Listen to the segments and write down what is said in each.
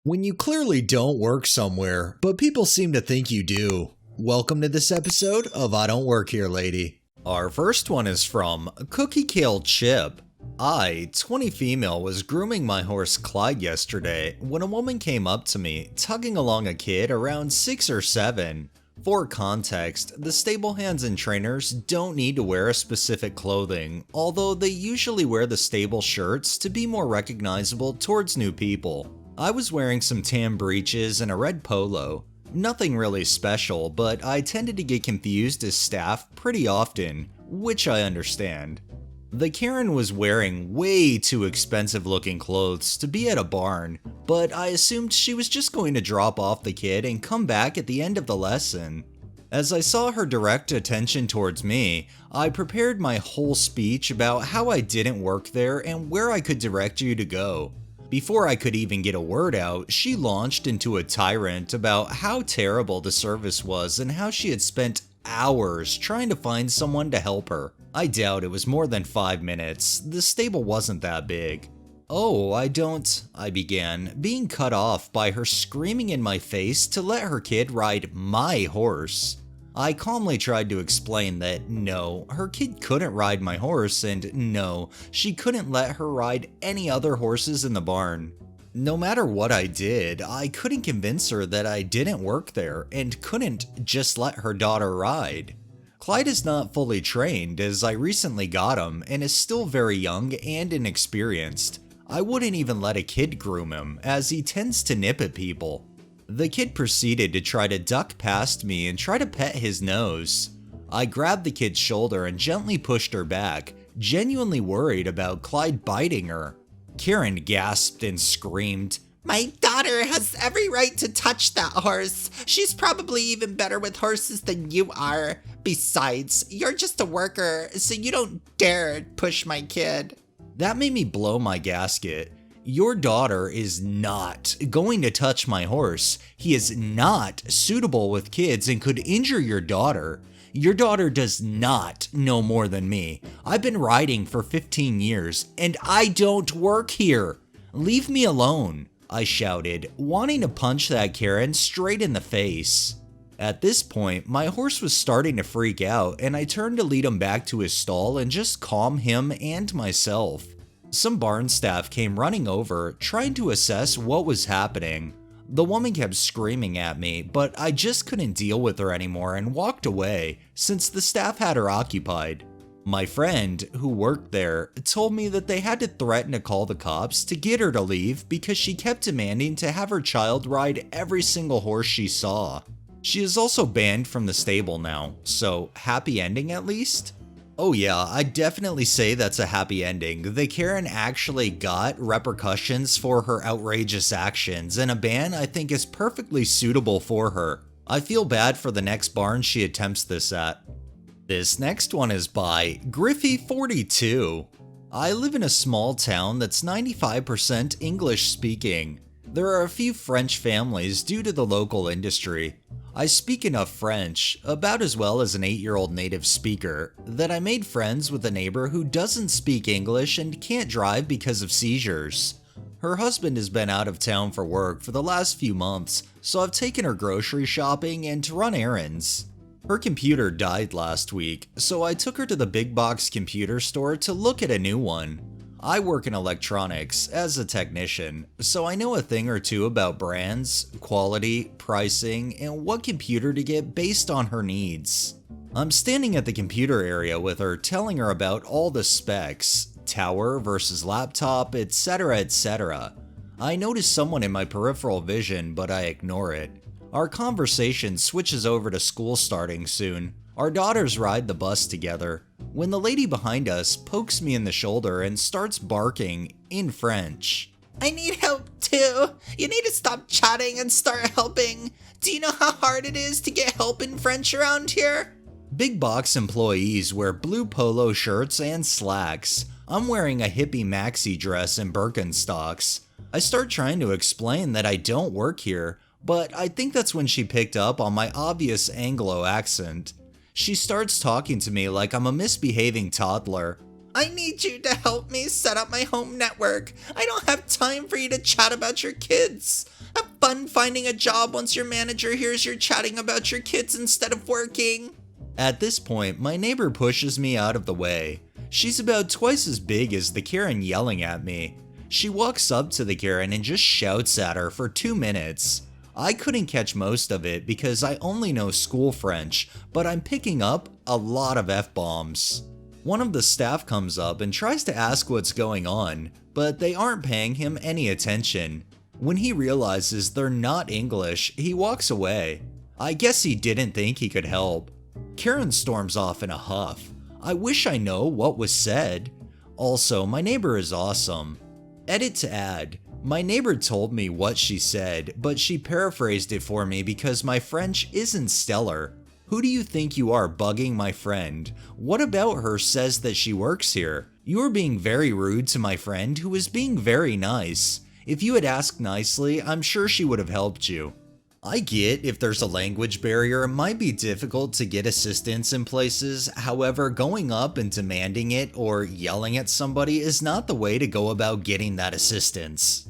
When you clearly don't work somewhere, but people seem to think you do. Welcome to this episode of I Don't Work Here, Lady. Our first one is from Cookie Kale Chip. I, 20 female, was grooming my horse Clyde yesterday when a woman came up to me, tugging along a kid around 6 or 7. For context, the stable hands and trainers don't need to wear a specific clothing, although they usually wear the stable shirts to be more recognizable towards new people. I was wearing some tan breeches and a red polo. Nothing really special, but I tended to get confused as staff pretty often, which I understand. The Karen was wearing way too expensive looking clothes to be at a barn, but I assumed she was just going to drop off the kid and come back at the end of the lesson. As I saw her direct attention towards me, I prepared my whole speech about how I didn't work there and where I could direct you to go. Before I could even get a word out, she launched into a tirade about how terrible the service was and how she had spent hours trying to find someone to help her. I doubt it was more than 5 minutes. The stable wasn't that big. "Oh, I began, being cut off by her screaming in my face to let her kid ride my horse. I calmly tried to explain that no, her kid couldn't ride my horse, and no, she couldn't let her ride any other horses in the barn. No matter what I did, I couldn't convince her that I didn't work there and couldn't just let her daughter ride. Clyde is not fully trained, as I recently got him and is still very young and inexperienced. I wouldn't even let a kid groom him, as he tends to nip at people. The kid proceeded to try to duck past me and try to pet his nose. I grabbed the kid's shoulder and gently pushed her back, genuinely worried about Clyde biting her. Karen gasped and screamed, "My daughter has every right to touch that horse. She's probably even better with horses than you are. Besides, you're just a worker, so you don't dare push my kid." That made me blow my gasket. Your daughter is not going to touch my horse. He is not suitable with kids and could injure your daughter. Your daughter does not know more than me. I've been riding for 15 years and I don't work here. Leave me alone, I shouted, wanting to punch that Karen straight in the face. At this point, my horse was starting to freak out and I turned to lead him back to his stall and just calm him and myself. Some barn staff came running over, trying to assess what was happening. The woman kept screaming at me, but I just couldn't deal with her anymore and walked away, since the staff had her occupied. My friend, who worked there, told me that they had to threaten to call the cops to get her to leave because she kept demanding to have her child ride every single horse she saw. She is also banned from the stable now, so happy ending at least? Oh yeah, I'd definitely say that's a happy ending. The Karen actually got repercussions for her outrageous actions, and a ban I think is perfectly suitable for her. I feel bad for the next barn she attempts this at. This next one is by Griffey42. I live in a small town that's 95% English speaking. There are a few French families due to the local industry. I speak enough French, about as well as an 8-year-old native speaker, that I made friends with a neighbor who doesn't speak English and can't drive because of seizures. Her husband has been out of town for work for the last few months, so I've taken her grocery shopping and to run errands. Her computer died last week, so I took her to the big box computer store to look at a new one. I work in electronics as a technician, so I know a thing or two about brands, quality, pricing, and what computer to get based on her needs. I'm standing at the computer area with her, telling her about all the specs, tower versus laptop, etc, etc. I notice someone in my peripheral vision, but I ignore it. Our conversation switches over to school starting soon. Our daughters ride the bus together, when the lady behind us pokes me in the shoulder and starts barking in French. "I need help too. You need to stop chatting and start helping. Do you know how hard it is to get help in French around here?" Big box employees wear blue polo shirts and slacks. I'm wearing a hippie maxi dress and Birkenstocks. I start trying to explain that I don't work here, but I think that's when she picked up on my obvious Anglo accent. She starts talking to me like I'm a misbehaving toddler. I need you to help me set up my home network. I don't have time for you to chat about your kids. I fun finding a job once your manager hears you're chatting about your kids instead of working. At this point, my neighbor pushes me out of the way. She's about twice as big as the Karen yelling at me. She walks up to the Karen and just shouts at her for 2 minutes. I couldn't catch most of it because I only know school French, but I'm picking up a lot of F-bombs. One of the staff comes up and tries to ask what's going on, but they aren't paying him any attention. When he realizes they're not English, he walks away. I guess he didn't think he could help. Karen storms off in a huff. I wish I know what was said. Also, my neighbor is awesome. Edit to add, my neighbor told me what she said, but she paraphrased it for me because my French isn't stellar. Who do you think you are bugging my friend? What about her says that she works here? You are being very rude to my friend who is being very nice. If you had asked nicely, I'm sure she would have helped you. I get if there's a language barrier, it might be difficult to get assistance in places. However, going up and demanding it or yelling at somebody is not the way to go about getting that assistance.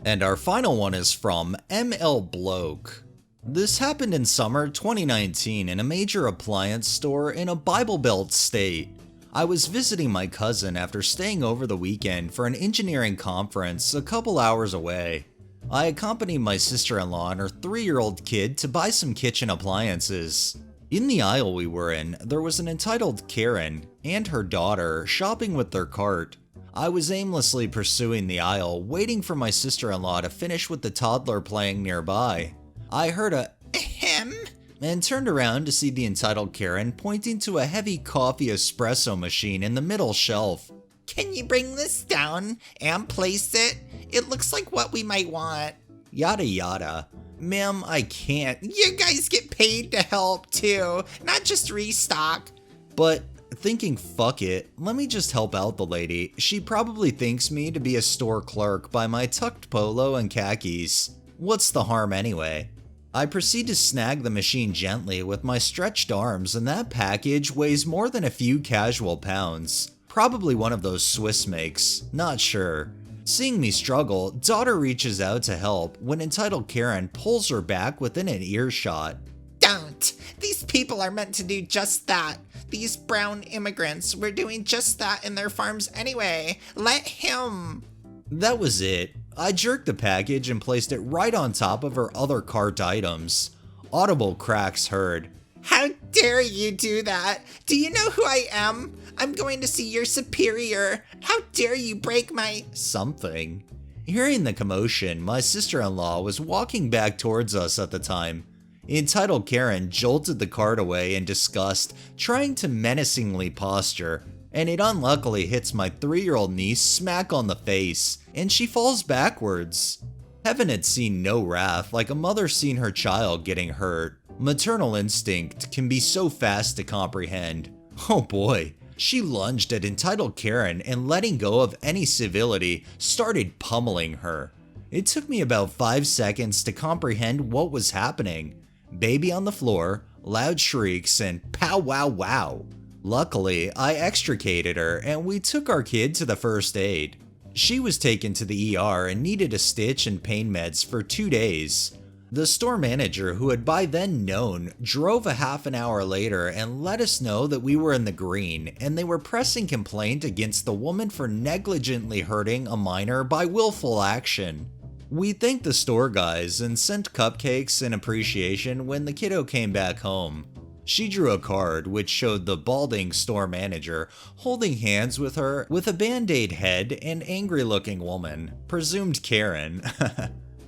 And our final one is from ML Bloke. This happened in summer 2019 in a major appliance store in a Bible Belt state. I was visiting my cousin after staying over the weekend for an engineering conference a couple hours away. I accompanied my sister-in-law and her 3-year-old kid to buy some kitchen appliances. In the aisle we were in, there was an entitled Karen and her daughter shopping with their cart. I was aimlessly pursuing the aisle, waiting for my sister-in-law to finish with the toddler playing nearby. I heard a Ahem. And turned around to see the entitled Karen pointing to a heavy coffee espresso machine in the middle shelf. Can you bring this down and place it? It looks like what we might want. Yada yada. Ma'am, I can't. You guys get paid to help too, not just restock. But thinking fuck it, let me just help out the lady. She probably thinks me to be a store clerk by my tucked polo and khakis. What's the harm anyway? I proceed to snag the machine gently with my stretched arms, and that package weighs more than a few casual pounds. Probably one of those Swiss makes, not sure. Seeing me struggle, daughter reaches out to help when entitled Karen pulls her back within an earshot. Don't! These people are meant to do just that. These brown immigrants were doing just that in their farms anyway. Let him! That was it. I jerked the package and placed it right on top of her other cart items. Audible cracks heard. How dare you do that? Do you know who I am? I'm going to see your superior. How dare you break my something. Hearing the commotion, my sister-in-law was walking back towards us at the time. Entitled Karen jolted the cart away in disgust, trying to menacingly posture, and it unluckily hits my 3-year-old niece smack on the face, and she falls backwards. Heaven had seen no wrath like a mother seen her child getting hurt. Maternal instinct can be so fast to comprehend. Oh boy. She lunged at entitled Karen and, letting go of any civility, started pummeling her. It took me about 5 seconds to comprehend what was happening. Baby on the floor, loud shrieks, and pow wow wow. Luckily, I extricated her and we took our kid to the first aid. She was taken to the ER and needed a stitch and pain meds for 2 days. The store manager, who had by then known, drove a half an hour later and let us know that we were in the green and they were pressing complaint against the woman for negligently hurting a minor by willful action. We thanked the store guys and sent cupcakes in appreciation when the kiddo came back home. She drew a card which showed the balding store manager holding hands with her with a band-aid head and angry-looking woman, presumed Karen.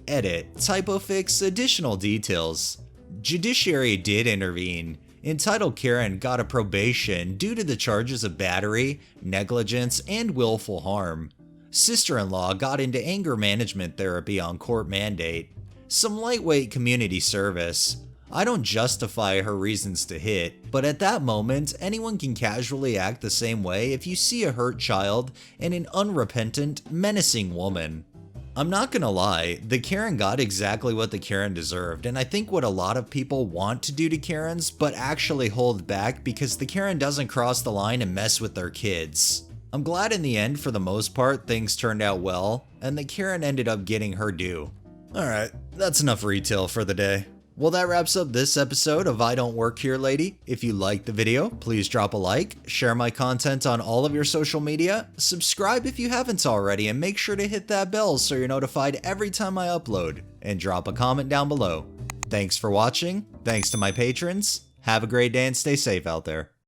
Edit, typo fix, additional details. Judiciary did intervene. Entitled Karen got a probation due to the charges of battery, negligence, and willful harm. Sister-in-law got into anger management therapy on court mandate. Some lightweight community service. I don't justify her reasons to hit, but at that moment, anyone can casually act the same way if you see a hurt child and an unrepentant, menacing woman. I'm not gonna lie, the Karen got exactly what the Karen deserved, and I think what a lot of people want to do to Karens, but actually hold back because the Karen doesn't cross the line and mess with their kids. I'm glad in the end, for the most part, things turned out well, and the Karen ended up getting her due. Alright, that's enough retail for the day. Well, that wraps up this episode of I Don't Work Here Lady. If you liked the video, please drop a like, share my content on all of your social media, subscribe if you haven't already, and make sure to hit that bell so you're notified every time I upload, and drop a comment down below. Thanks for watching, thanks to my patrons, have a great day and stay safe out there.